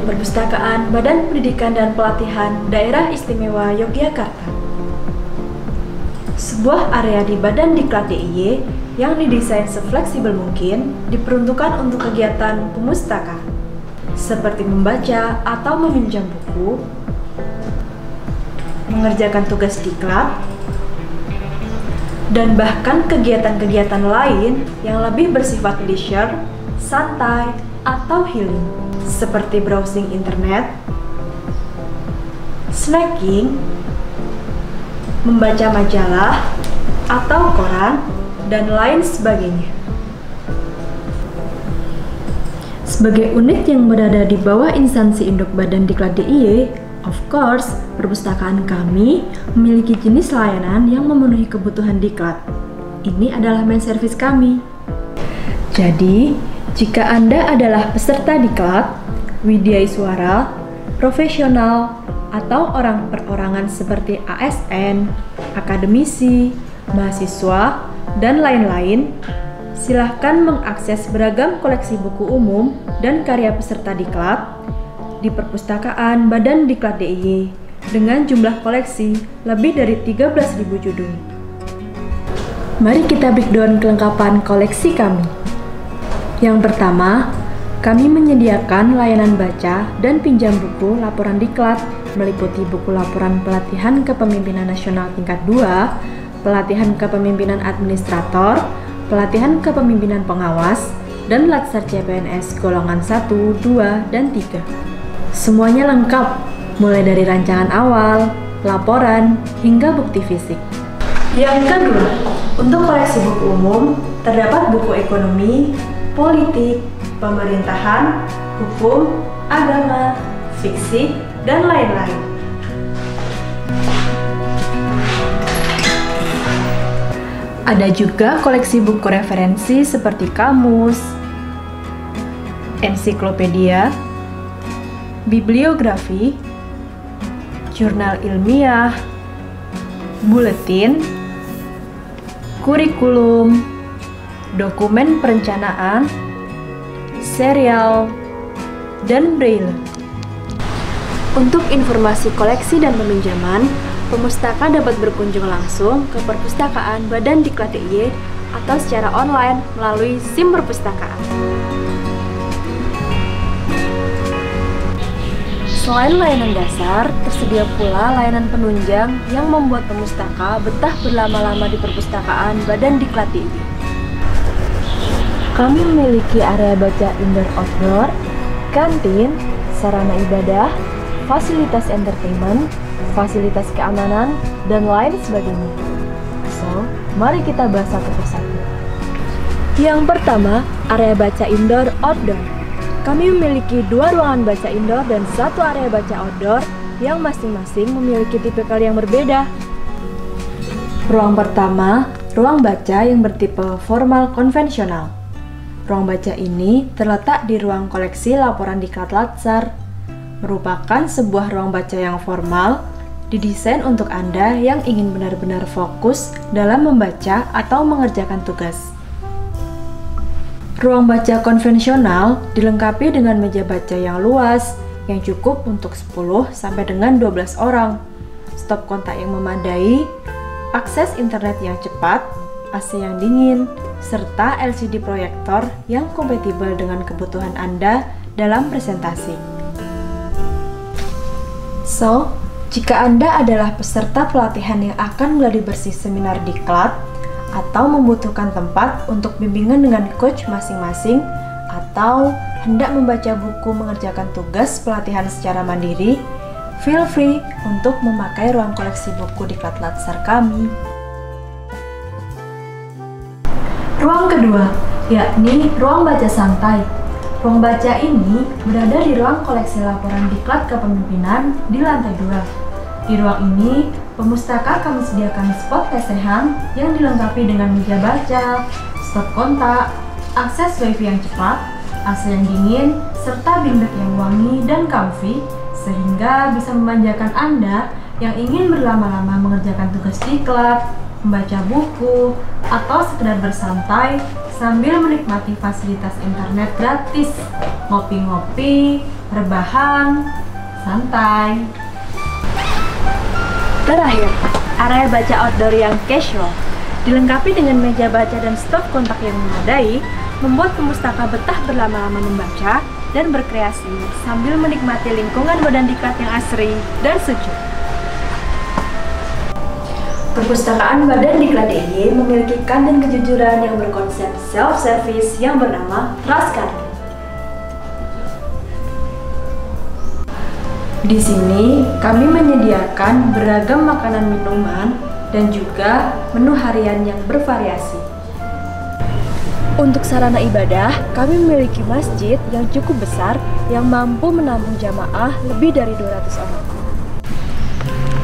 Perpustakaan Badan Pendidikan dan Pelatihan Daerah Istimewa Yogyakarta. Sebuah area di Badan Diklat DIY yang didesain sefleksibel mungkin diperuntukkan untuk kegiatan pemustaka, seperti membaca atau meminjam buku, mengerjakan tugas diklat, dan bahkan kegiatan-kegiatan lain yang lebih bersifat leisure, santai, atau healing, seperti browsing internet, snacking, membaca majalah atau koran, dan lain sebagainya. Sebagai unit yang berada di bawah instansi induk Badan Diklat DIY, of course, perpustakaan kami memiliki jenis layanan yang memenuhi kebutuhan diklat. Ini adalah main service kami. Jadi, jika Anda adalah peserta diklat, widyaswara, profesional, atau orang perorangan seperti ASN, akademisi, mahasiswa, dan lain-lain, silahkan mengakses beragam koleksi buku umum dan karya peserta diklat di Perpustakaan Badan Diklat DIY dengan jumlah koleksi lebih dari 13.000 judul. Mari kita breakdown kelengkapan koleksi kami. Yang pertama, kami menyediakan layanan baca dan pinjam buku laporan diklat meliputi buku laporan pelatihan kepemimpinan nasional tingkat 2, pelatihan kepemimpinan administrator, pelatihan kepemimpinan pengawas, dan latsar CPNS golongan 1, 2, dan 3. Semuanya lengkap, mulai dari rancangan awal, laporan, hingga bukti fisik. Yang kedua, untuk koleksi buku umum, terdapat buku ekonomi, politik, pemerintahan, hukum, agama, fiksi, dan lain-lain. Ada juga koleksi buku referensi seperti kamus, ensiklopedia, bibliografi, jurnal ilmiah, buletin, kurikulum, dokumen perencanaan, serial, dan braille. Untuk informasi koleksi dan peminjaman, pemustaka dapat berkunjung langsung ke Perpustakaan Badan Diklat DIY atau secara online melalui SIM perpustakaan. Selain layanan dasar, tersedia pula layanan penunjang yang membuat pemustaka betah berlama-lama di Perpustakaan Badan Diklat DIY. Kami memiliki area baca indoor-outdoor, kantin, sarana ibadah, fasilitas entertainment, fasilitas keamanan, dan lain sebagainya. So, mari kita bahas satu persatu. Yang pertama, area baca indoor-outdoor. Kami memiliki 2 ruangan baca indoor dan 1 area baca outdoor yang masing-masing memiliki tipikal yang berbeda. Ruang pertama, ruang baca yang bertipe formal konvensional. Ruang baca ini terletak di ruang koleksi laporan diklat latsar, merupakan sebuah ruang baca yang formal, didesain untuk Anda yang ingin benar-benar fokus dalam membaca atau mengerjakan tugas. Ruang baca konvensional dilengkapi dengan meja baca yang luas, yang cukup untuk 10 sampai dengan 12 orang, stop kontak yang memadai, akses internet yang cepat, AC yang dingin, serta LCD proyektor yang kompatibel dengan kebutuhan Anda dalam presentasi. So, jika Anda adalah peserta pelatihan yang akan gladi bersih seminar diklat atau membutuhkan tempat untuk bimbingan dengan coach masing-masing atau hendak membaca buku mengerjakan tugas pelatihan secara mandiri, feel free untuk memakai ruang koleksi buku diklat latsar kami. Ruang kedua, yakni ruang baca santai. Ruang baca ini berada di ruang koleksi laporan diklat kepemimpinan di lantai 2. Di ruang ini, pemustaka kami sediakan spot lesehan yang dilengkapi dengan meja baca, stop kontak, akses wifi yang cepat, AC yang dingin, serta bimbet yang wangi dan comfy, sehingga bisa memanjakan Anda yang ingin berlama-lama mengerjakan tugas diklat, membaca buku, atau sekedar bersantai sambil menikmati fasilitas internet gratis, ngopi-ngopi, rebahan, santai. Terakhir, area baca outdoor yang casual, dilengkapi dengan meja baca dan stop kontak yang memadai, membuat pemustaka betah berlama-lama membaca dan berkreasi sambil menikmati lingkungan badan diklat yang asri dan sejuk. Perpustakaan Badan Diklat DIY memiliki kantin kejujuran yang berkonsep self-service yang bernama Trust Kantin. Di sini, kami menyediakan beragam makanan minuman dan juga menu harian yang bervariasi. Untuk sarana ibadah, kami memiliki masjid yang cukup besar yang mampu menampung jamaah lebih dari 200 orang.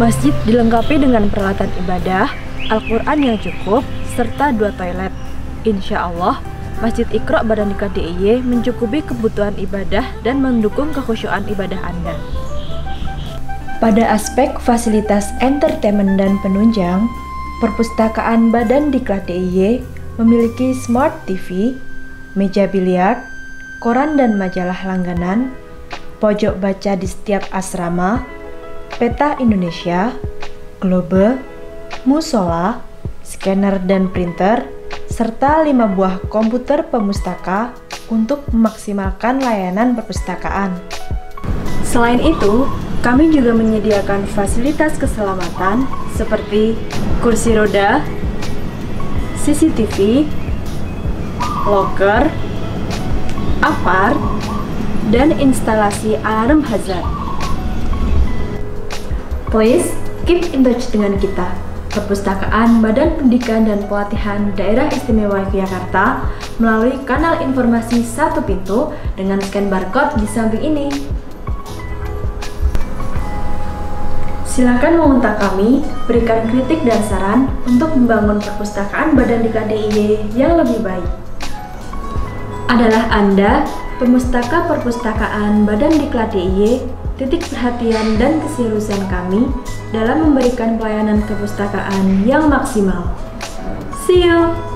Masjid dilengkapi dengan peralatan ibadah, Al-Quran yang cukup, serta 2 toilet. Insya Allah, Masjid Iqra Badan Diklat DIY mencukupi kebutuhan ibadah dan mendukung kekhusyuan ibadah Anda. Pada aspek fasilitas entertainment dan penunjang, Perpustakaan Badan Diklat DIY memiliki Smart TV, meja biliar, koran dan majalah langganan, pojok baca di setiap asrama, peta Indonesia, globe, musola, scanner dan printer, serta 5 buah komputer pemustaka untuk memaksimalkan layanan perpustakaan. Selain itu, kami juga menyediakan fasilitas keselamatan seperti kursi roda, CCTV, loker, apart, dan instalasi alarm hazard. Please keep in touch dengan kita, Perpustakaan Badan Pendidikan dan Pelatihan Daerah Istimewa Yogyakarta, melalui kanal informasi satu pintu dengan scan barcode di samping ini. Silakan mengontak kami, berikan kritik dan saran untuk membangun Perpustakaan Badan Diklat DIY yang lebih baik. Adalah Anda, Pemustaka Perpustakaan Badan Diklat DIY, titik perhatian dan keseriusan kami dalam memberikan pelayanan kepustakaan yang maksimal. See you!